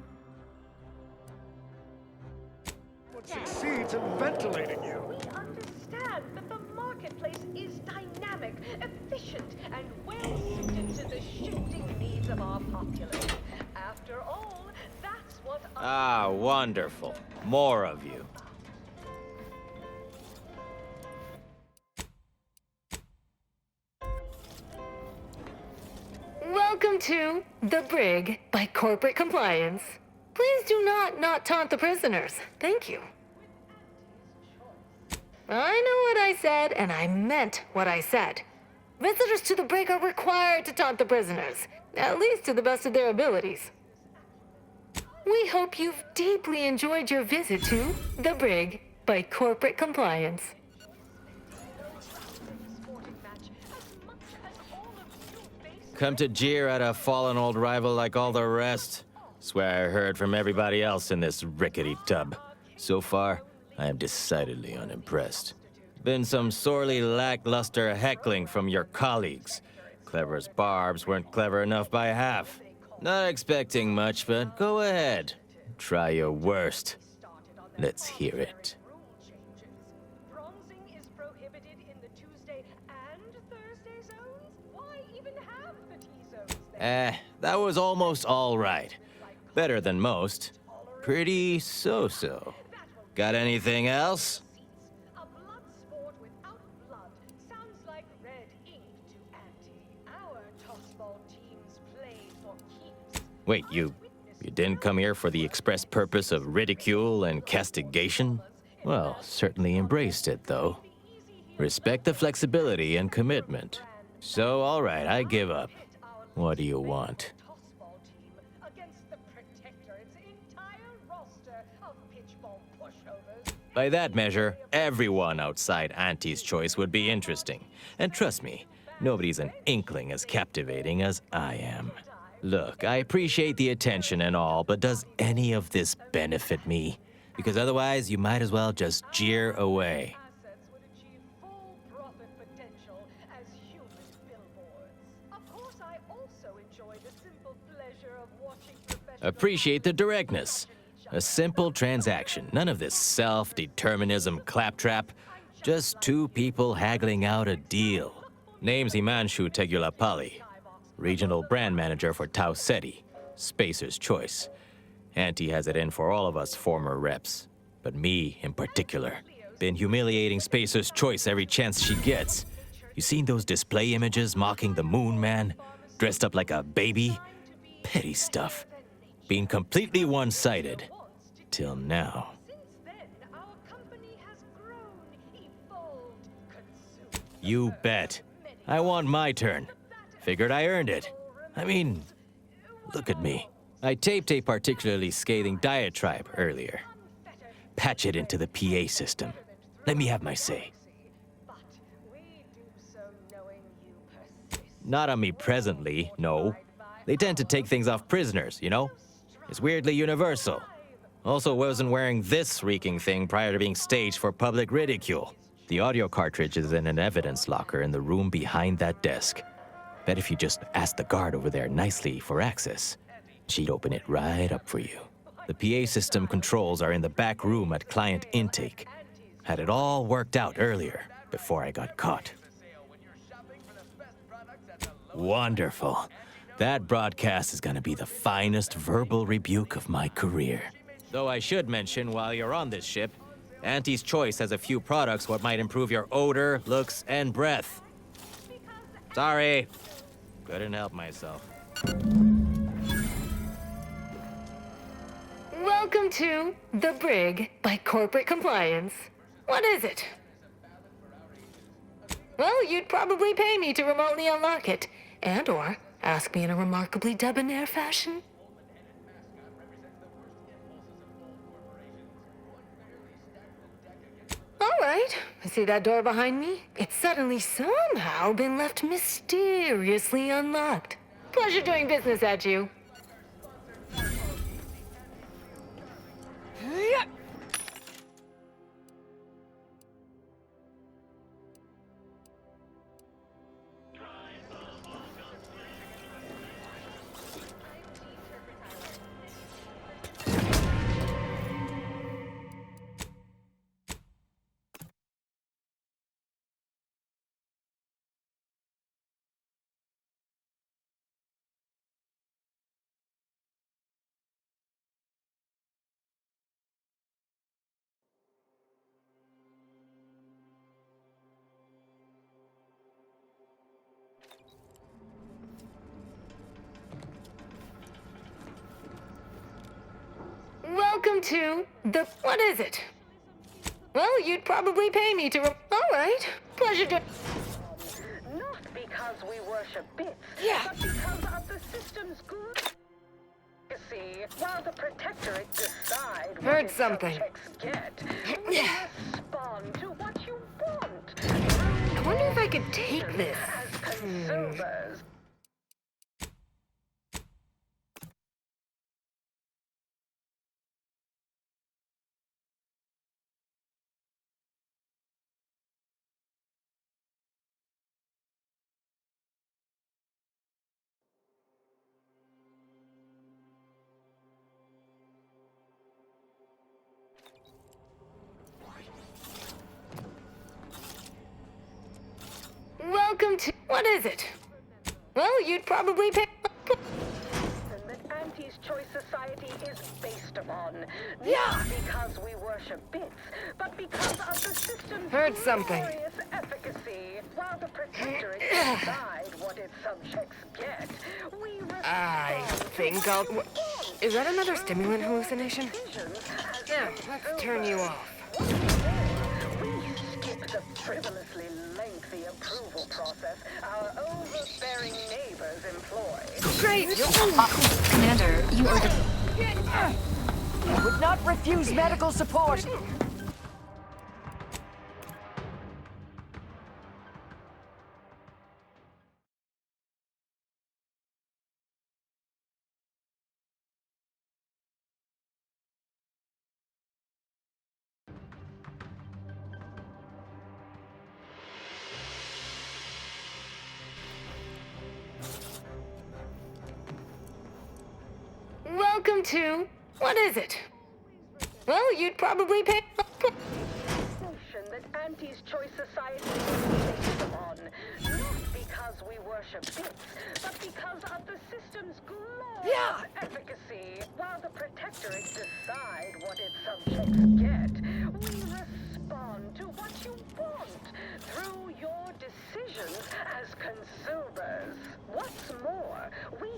What succeeds in ventilating you. We understand that the marketplace is dynamic, efficient, and well-suited to the shifting needs of our populace. After all, that's what... Ah, wonderful. More of you. Welcome to The Brig by Corporate Compliance. Please do not taunt the prisoners. Thank you. I know what I said, and I meant what I said. Visitors to the brig are required to taunt the prisoners, at least to the best of their abilities. We hope you've deeply enjoyed your visit to The Brig by Corporate Compliance. Come to jeer at a fallen old rival like all the rest. Swear I heard from everybody else in this rickety tub. So far, I am decidedly unimpressed. Been some sorely lackluster heckling from your colleagues. Clever as barbs weren't clever enough by half. Not expecting much, but go ahead. Try your worst. Let's hear it. Bronzing is prohibited in the Tuesday and Thursday zones? Why even have the T-zones then? That was almost all right. Better than most. Pretty so-so. Got anything else? A blood sport without blood sounds like red ink to Auntie. Our tossball teams play for keeps. Wait, you didn't come here for the express purpose of ridicule and castigation? Well, certainly embraced it, though. Respect the flexibility and commitment. So, all right, I give up. What do you want? By that measure, everyone outside Auntie's Choice would be interesting. And trust me, nobody's an inkling as captivating as I am. Look, I appreciate the attention and all, but does any of this benefit me? Because otherwise, you might as well just jeer away. Appreciate the directness. A simple transaction. None of this self-determinism claptrap. Just two people haggling out a deal. Name's Himanshu Tegulapalli. regional brand manager for Tau Ceti, Spacer's Choice. Auntie has it in for all of us former reps, but me in particular. Been humiliating Spacer's Choice every chance she gets. You seen those display images mocking the Moon Man? Dressed up like a baby? Petty stuff. Being completely one-sided. Till now. You bet. I want my turn. Figured I earned it. I mean, look at me. I taped a particularly scathing diatribe earlier. Patch it into the PA system. Let me have my say. Not on me presently, no. They tend to take things off prisoners, you know? It's weirdly universal. Also wasn't wearing this reeking thing prior to being staged for public ridicule. The audio cartridge is in an evidence locker in the room behind that desk. Bet if you just asked the guard over there nicely for access, she'd open it right up for you. The PA system controls are in the back room at client intake. Had it all worked out earlier, before I got caught. Wonderful. That broadcast is gonna be the finest verbal rebuke of my career. Though I should mention, while you're on this ship, Auntie's Choice has a few products what might improve your odor, looks, and breath. Sorry. Couldn't help myself. Welcome to The Brig by Corporate Compliance. What is it? Well, you'd probably pay me to remotely unlock it, and/or ask me in a remarkably debonair fashion. All right, I see that door behind me. It's suddenly somehow been left mysteriously unlocked. Pleasure doing business at you. Welcome to the... What is it? Well, you'd probably pay me to... All right. Pleasure to... Not because we worship bits, but because of the system's good. You see, while the Protectorate decide what Heard its something. subjects get, we respond to what you want. I wonder if I could take this. As consumers. Welcome to... What is it? Well, you'd probably pay... That Auntie's Choice Society is based upon. Not because we worship bits, but because of the system's Heard something. glorious efficacy. While the Protectorate decide what its subjects get, we respond. I think I'll... Is that another stimulant hallucination? Yeah, let's turn you off. We skip the frivolously lengthy approval process our overbearing neighbors employ. Great! Commander, you ordered... I would not refuse medical support. Welcome to... What is it? Well, you'd probably pay... That Auntie's Choice Society is based upon. Not because we worship bits, but because of the system's glorious efficacy. While the protectorates decide what its subjects get, we respond to what you want through your decisions as consumers. What's more, we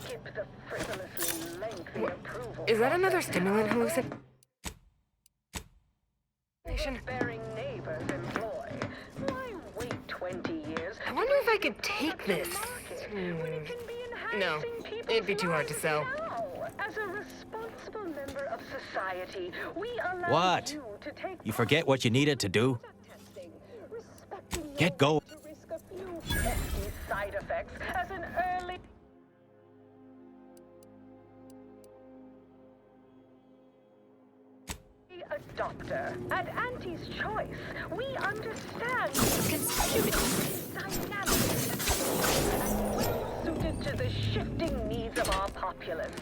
skip the frivolously lengthy approval. Is that another stimulant hallucination? Bearing neighbors employ. Why wait 20 years? I wonder if I could take this. No, it'd be too hard to sell. As a responsible member of society, we allow What? you to take You forget what you needed to do? Get going. to risk a few hefty side effects as an early adopter. At Auntie's Choice, we understand conspicuous, dynamic, and well-suited to the shifting needs of our populace.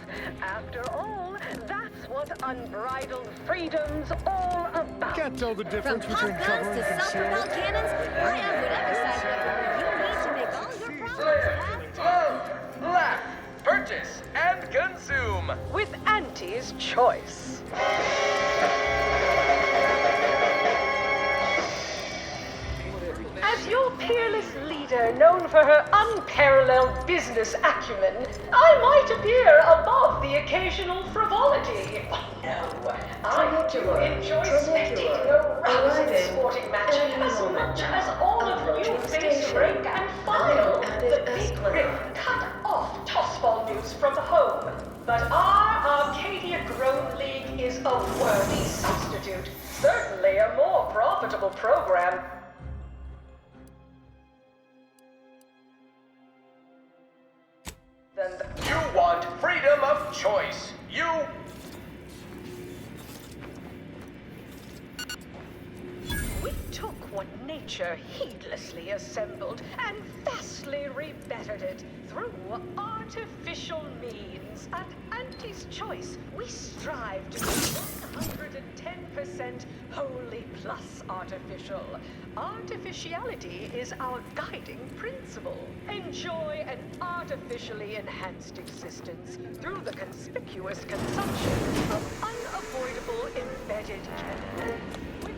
After all, that's what unbridled freedom's all about. Can't tell the From difference pop between guns cover to and self-propelled concealment. cannons, I have whatever size weapon you need to make all your problems Love, laugh, purchase, and consume. With Auntie's Choice. As your peerless leader, known for her unparalleled business acumen, I might appear above the occasional frivolity. No, I do enjoy spectating a rousing sporting match as much as all of you face rank and file. The big rip cut off tossball news from home. But our Arcadia Grown League is a worthy substitute. Certainly a more profitable program. Than the You want freedom of choice. You We took what nature heedlessly assembled and vastly rebettered it through artificial means. At Auntie's Choice, we strive to be 110% wholly plus artificial. Artificiality is our guiding principle. Enjoy an artificially enhanced existence through the conspicuous consumption of unavoidable embedded chemicals.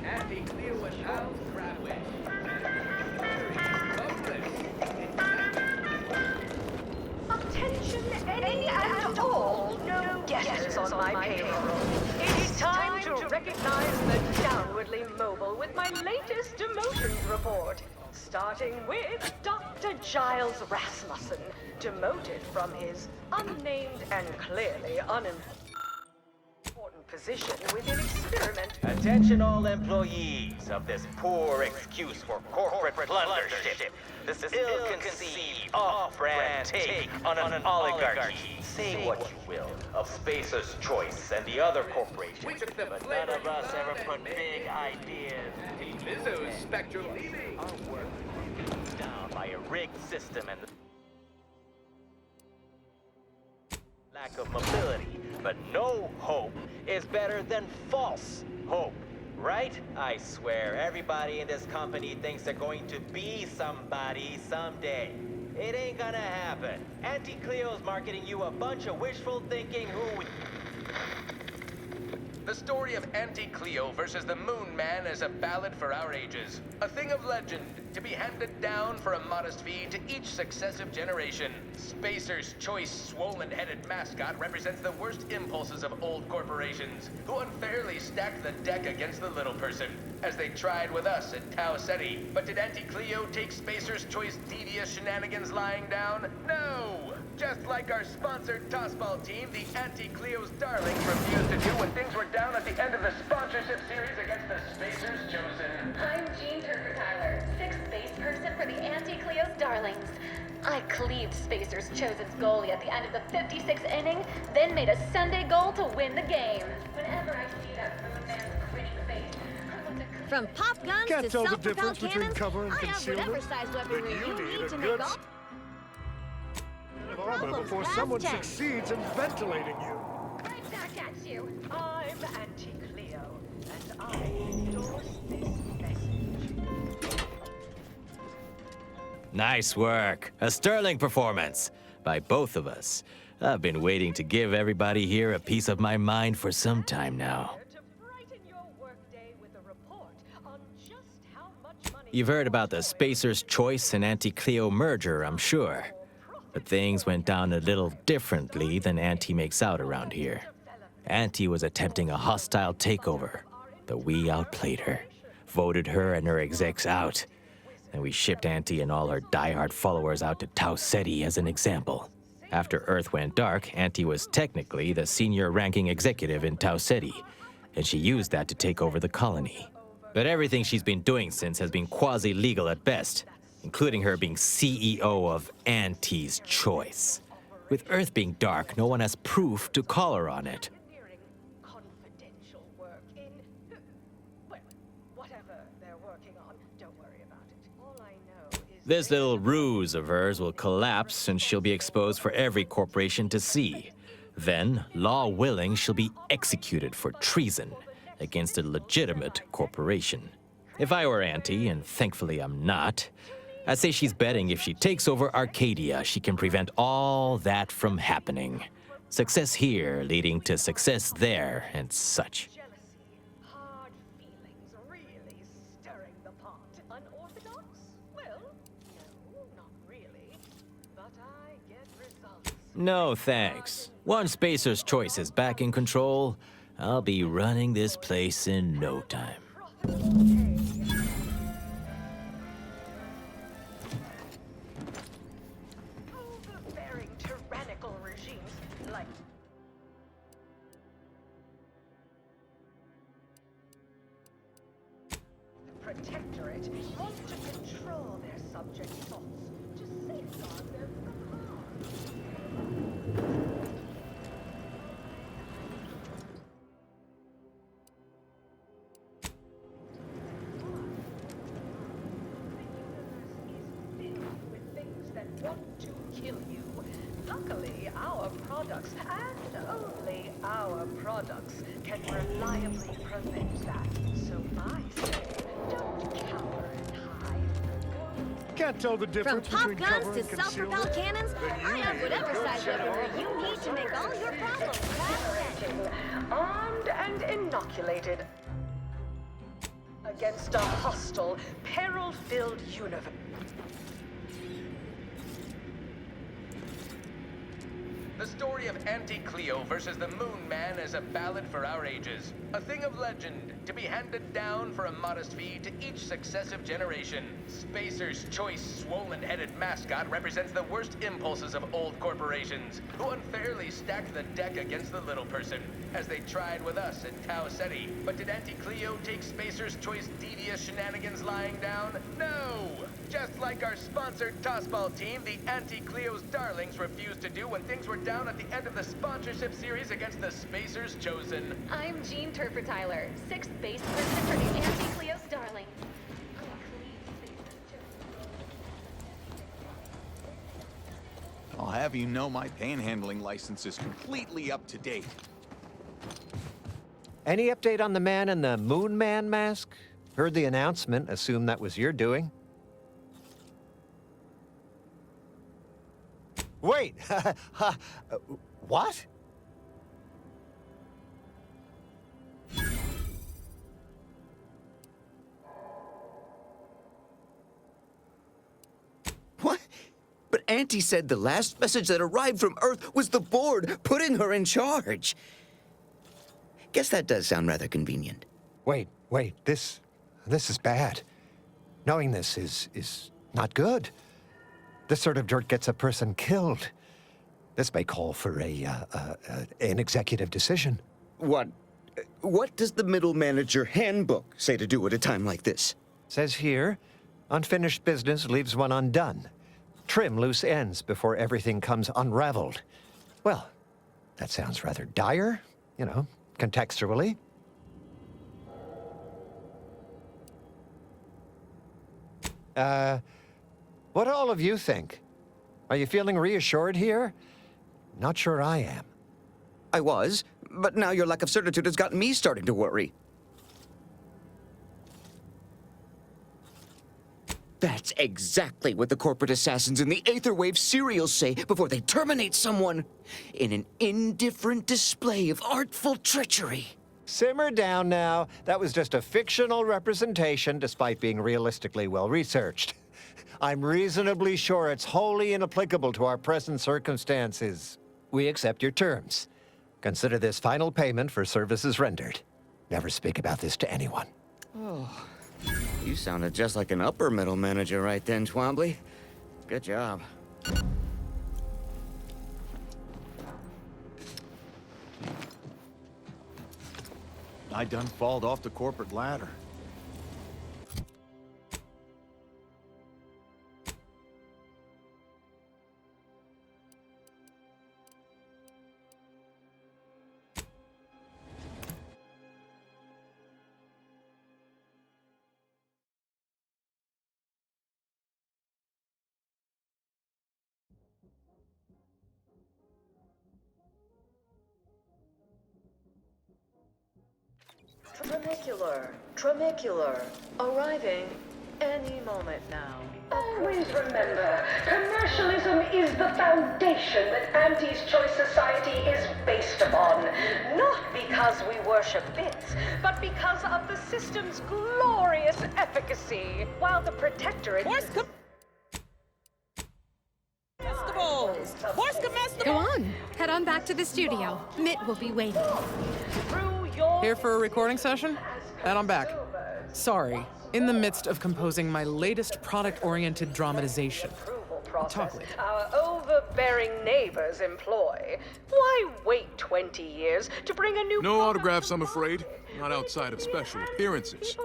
Andy Cleo and Al Bradwick. Attention, any and all, no guesses on my payroll. It is time to recognize the downwardly mobile with my latest demotions report. Starting with Dr. Giles Rasmussen, demoted from his unnamed and clearly unimportant position within experiment. Attention all employees of this poor excuse for corporate plundership. This ill-conceived, off-brand take on an oligarchy. Say what you will of Spacer's Choice and the other corporations, but none of us ever put big ideas into Lizzo's spectral leaving. our work down by a rigged system and the lack of mobility. But no hope is better than false hope, right? I swear, everybody in this company thinks they're going to be somebody someday. It ain't gonna happen. Auntie Cleo's marketing you a bunch of wishful thinking who would... The story of Auntie Cleo versus the Moon Man is a ballad for our ages. A thing of legend, to be handed down for a modest fee to each successive generation. Spacer's Choice swollen-headed mascot represents the worst impulses of old corporations, who unfairly stacked the deck against the little person, as they tried with us at Tau Ceti. But did Auntie Cleo take Spacer's Choice devious shenanigans lying down? No! Just like our sponsored tossball team, the Auntie Cleo's Darlings refused to do when things were down at the end of the sponsorship series against the Spacers Chosen. I'm Jean Turker-Tyler, 6th base person for the Anti-Cleo's Darlings. I cleaved Spacer's Chosen's goalie at the end of the 56th inning, then made a Sunday goal to win the game. Whenever I see that Moon Man's grinning face, I want to... From pop guns Can't to tell the self-propelled difference between cannons, cover and I have concealment, whatever size weaponry but you you need need a to good make all... armor before someone succeeds in ventilating you. Right back at you. I'm Auntie Cleo, and I endorse this message. Nice work. A sterling performance by both of us. I've been waiting to give everybody here a piece of my mind for some time now. You've heard about the Spacer's Choice and Auntie Cleo merger, I'm sure. But things went down a little differently than Auntie makes out around here. Auntie was attempting a hostile takeover, but we outplayed her, voted her and her execs out. And we shipped Auntie and all her diehard followers out to Tau Ceti as an example. After Earth went dark, Auntie was technically the senior ranking executive in Tau Ceti, and she used that to take over the colony. But everything she's been doing since has been quasi-legal at best, including her being CEO of Auntie's Choice. With Earth being dark, no one has proof to call her on it. This little ruse of hers will collapse and she'll be exposed for every corporation to see. Then, law willing, she'll be executed for treason against a legitimate corporation. If I were Auntie, and thankfully I'm not, I'd say she's betting if she takes over Arcadia, she can prevent all that from happening. Success here leading to success there and such. No thanks. Once Spacer's Choice is back in control, I'll be running this place in no time. Overbearing, tyrannical regimes like the Protectorate want to control their subjects' thoughts to safeguard them from harm. Want to kill you. Luckily, our products, and only our products, can reliably prevent that. So I say, don't cower and hide. Can't tell the From difference pop between guns cover to and concealment. self-propelled cannons, I have whatever size weaponry you need to make all your problems happen. Armed and inoculated against a hostile, peril-filled universe. The story of Auntie Cleo versus the Moon Man is a ballad for our ages. A thing of legend, to be handed down for a modest fee to each successive generation. Spacer's Choice swollen-headed mascot represents the worst impulses of old corporations, who unfairly stacked the deck against the little person, as they tried with us in Tau Ceti. But did Auntie Cleo take Spacer's Choice devious shenanigans lying down? No! Just like our sponsored tossball team, the Auntie Cleo's Darlings refused to do when things were down at the end of the sponsorship series against the Spacers Chosen. I'm Jean Turper-Tyler, 6th base person for the Auntie Cleo's Darlings. I'll have you know my panhandling license is completely up to date. Any update on the man in the Moon Man mask? Heard the announcement, assumed that was your doing. Wait! What? What? But Auntie said the last message that arrived from Earth was the board putting her in charge. Guess that does sound rather convenient. Wait, this is bad. Knowing this is not good. This sort of dirt gets a person killed. This may call for an executive decision. What does the Middle Manager Handbook say to do at a time like this? Says here, unfinished business leaves one undone. Trim loose ends before everything comes unraveled. Well, that sounds rather dire, you know, contextually. What do all of you think? Are you feeling reassured here? Not sure I am. I was, but now your lack of certitude has gotten me starting to worry. That's exactly what the corporate assassins in the Aetherwave serials say before they terminate someone. In an indifferent display of artful treachery. Simmer down now. That was just a fictional representation, despite being realistically well-researched. I'm reasonably sure it's wholly inapplicable to our present circumstances. We accept your terms. Consider this final payment for services rendered. Never speak about this to anyone. Oh, you sounded just like an upper middle manager right then, Twombly. Good job. I done falled off the corporate ladder. Tramicular, arriving any moment now. Always remember, commercialism is the foundation that Auntie's Choice Society is based upon. Not because we worship bits, but because of the system's glorious efficacy. While the Protectorate... Go on. Head on back to the studio. Mitt will be waiting. Here for a recording session? And I'm back. Sorry, in the midst of composing my latest product-oriented dramatization. Talk later. Our overbearing neighbors employ. Why wait 20 years to bring a new... No autographs, I'm afraid. Not outside of special appearances.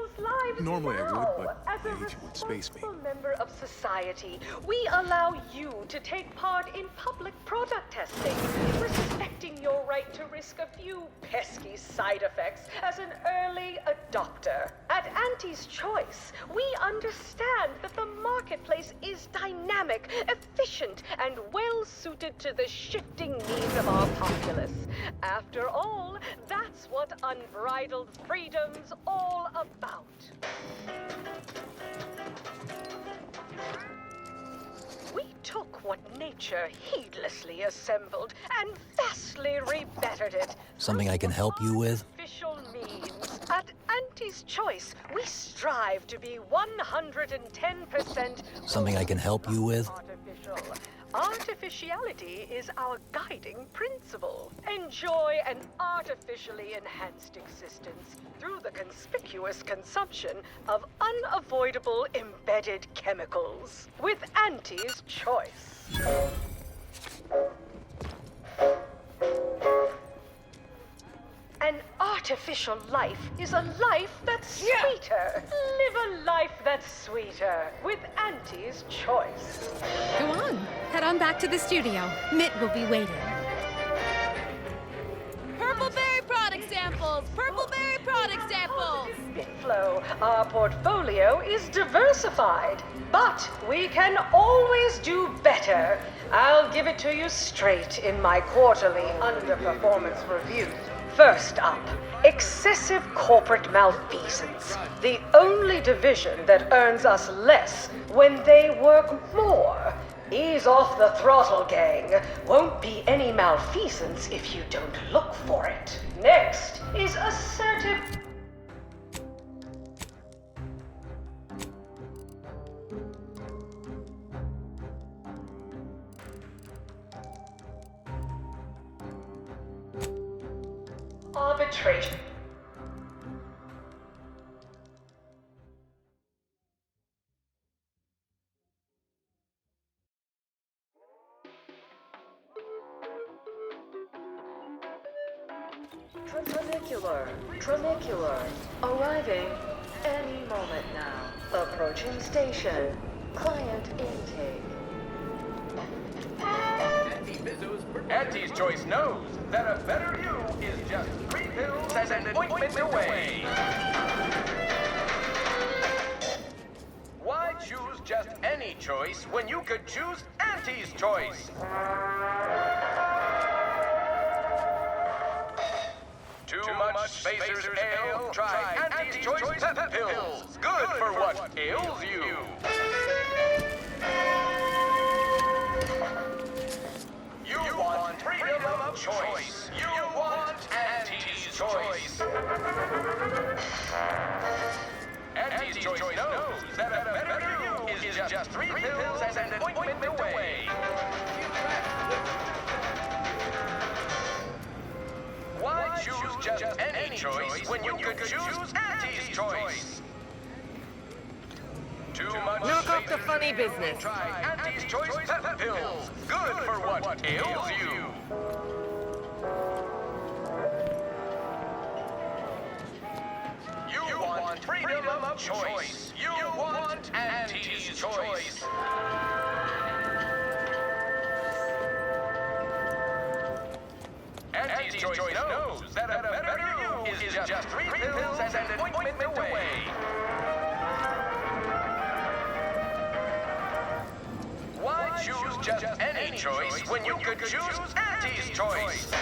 Normally I would, but the agent would space me. Member of society, we allow you to take part in public product testing, respecting your right to risk a few pesky side effects as an early adopter. At Auntie's Choice, we understand that the marketplace is dynamic, efficient, and well-suited to the shifting needs of our populace. After all, that's what unbridled freedom's all about. We took what nature heedlessly assembled and vastly rebettered it. Something I can help you with? Official means. At Auntie's Choice, we strive to be 110%. Something I can help you with? Artificial. Artificiality is our guiding principle. Enjoy an artificially enhanced existence through the conspicuous consumption of unavoidable embedded chemicals. With Auntie's Choice. An artificial life is a life that's sweeter. Live a life that's sweeter with Auntie's Choice. Go on. Head on back to the studio. Mitt will be waiting. Purple berry product samples! Purple berry product samples! Flow. Our portfolio is diversified, but we can always do better. I'll give it to you straight in my quarterly underperformance review. First up, excessive corporate malfeasance. The only division that earns us less when they work more. Ease off the throttle, gang. Won't be any malfeasance if you don't look for it. Next is assertive... arbitration. Tramicular, arriving any moment now. Approaching station. Client intake. Auntie's Choice knows that a better you is just 3 pills and an ointment away. Why choose just any choice when you could choose Auntie's Choice? Too much Spacers Ale? Try Auntie's Choice Pep Pills. Good for what ails you. choice. You want Auntie's choice. Auntie's choice knows that a better you is just 3 pills and an ointment away. Why choose just any choice when you could choose Auntie's choice? Too much Knock off the funny business. Try Auntie's Choice Pep Pills. Good for what ails you. You want freedom of choice. You want Auntie's choice. Auntie's choice knows that a better you is just 3 pills and an ointment away. Why choose just any choice when you could choose Auntie's choice?